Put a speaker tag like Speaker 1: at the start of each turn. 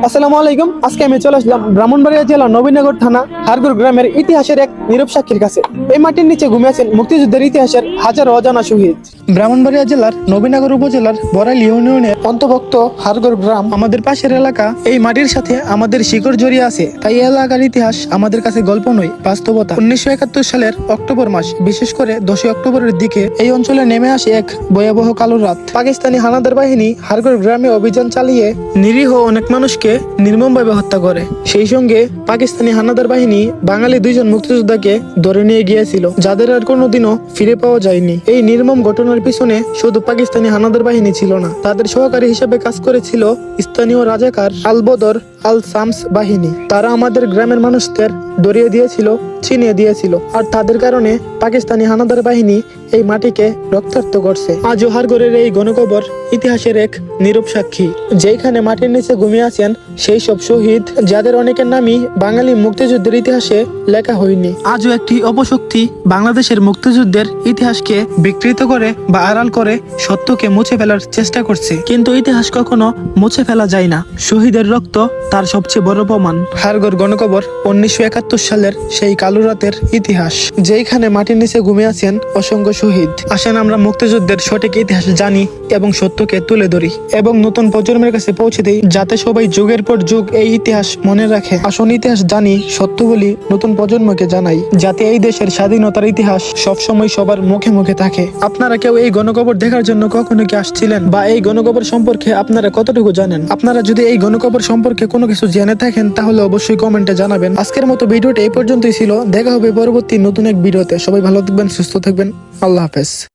Speaker 1: আসসালামু আলাইকুম। আজকে আমি চলে আসলাম ব্রাহ্মণবাড়িয়া জেলার নবীনগর থানা হারগর গ্রামের ইতিহাসের এক নীরব সাক্ষীর কাছে। এই মাটির নিচে ঘুমিয়ে আছেন মুক্তিযুদ্ধের ইতিহাসের হাজারো অজানা শহীদ। ব্রাহ্মণবাড়িয়া জেলার নবীনগর উপজেলার বড়াইল ইউনিয়নের অন্তর্ভুক্ত হারগর গ্রাম আমাদের পাশের এলাকা। এই মাটির সাথে আমাদের শিকড় জড়িয়ে আছে, তাই এই এলাকার ইতিহাস আমাদের কাছে গল্প নয়, বাস্তবতা। 1971 সালের অক্টোবর মাস, বিশেষ করে 10 অক্টোবরের দিকে এই অঞ্চলে নেমে আসে এক ভয়াবহ কালো রাত। পাকিস্তানি হানাদার বাহিনী হারগর গ্রামে অভিযান চালিয়ে নিরীহ অনেক মানুষকে নির্মমভাবে হত্যা করে। সেই সঙ্গে পাকিস্তানি হানাদার বাহিনী বাঙালি 2 জন মুক্তিযোদ্ধাকে ধরে নিয়ে গিয়েছিল, যাদের আর কোনোদিনও ফিরে পাওয়া যায়নি। এই নির্মম ঘটনার পিছনে শুধু পাকিস্তানি হানাদার বাহিনী ছিল না, তাদের সহকারী হিসেবে কাজ করেছিল স্থানীয় রাজাকার আল বদর আল শামস বাহিনী। তারা আমাদের গ্রামের মানুষদের ধরিয়ে দিয়েছিল, ছিনিয়ে দিয়েছিল, আর তাদের কারণে পাকিস্তানি হানাদার বাহিনী এই মাটিকে রক্তাক্ত করছে। আজও হারগরের এই গণকবর ইতিহাসের এক নীরব সাক্ষী, যেখানে মাটির নিচে ঘুমিয়ে আছেন সেই সব শহীদ, যাদের অনেকের নামই বাঙালি মুক্তিযুদ্ধের ইতিহাসে লেখা হয়নি। আজও একটি অপশক্তি বাংলাদেশের মুক্তিযুদ্ধের ইতিহাসকে বিকৃত করে বা আড়াল করে সত্যকে মুছে ফেলার চেষ্টা করছে, কিন্তু ইতিহাস কখনো মুছে ফেলা যায় না। শহীদের রক্ত তার সবচেয়ে বড় প্রমাণ। হারগর গণকবর 1971 সালের সেই কালো রাতের ইতিহাস, যেখানে মাটির নিচে ঘুমিয়ে আছেন অসংখ্য শহীদ। আসেন আমরা মুক্তিযুদ্ধের সঠিক ইতিহাস জানি এবং সত্যকে তুলে ধরি এবং নতুন প্রজন্মের কাছে পৌঁছে দিই, যাতে সবাই যুগের পর যুগ এই ইতিহাস মনে রাখে। আসল ইতিহাস জানি, সত্য বলি, নতুন প্রজন্মকে জানাই, যাতে এই দেশের স্বাধীনতার ইতিহাস সবসময় সবার মুখে মুখে থাকে। আপনারা কেউ এই গণকবর দেখার জন্য কখনো কি আসছিলেন, বা এই গণকবর সম্পর্কে আপনারা কতটুকু জানেন? আপনারা যদি এই গণকবর সম্পর্কে কোনো কিছু জেনে থাকেন তাহলে অবশ্যই কমেন্টে জানাবেন। আজকের মতো ভিডিওটা এই পর্যন্তই ছিল। দেখা হবে পরবর্তী নতুন এক ভিডিওতে। সবাই ভালো থাকবেন, সুস্থ থাকবেন। আল্লাহ হাফেজ।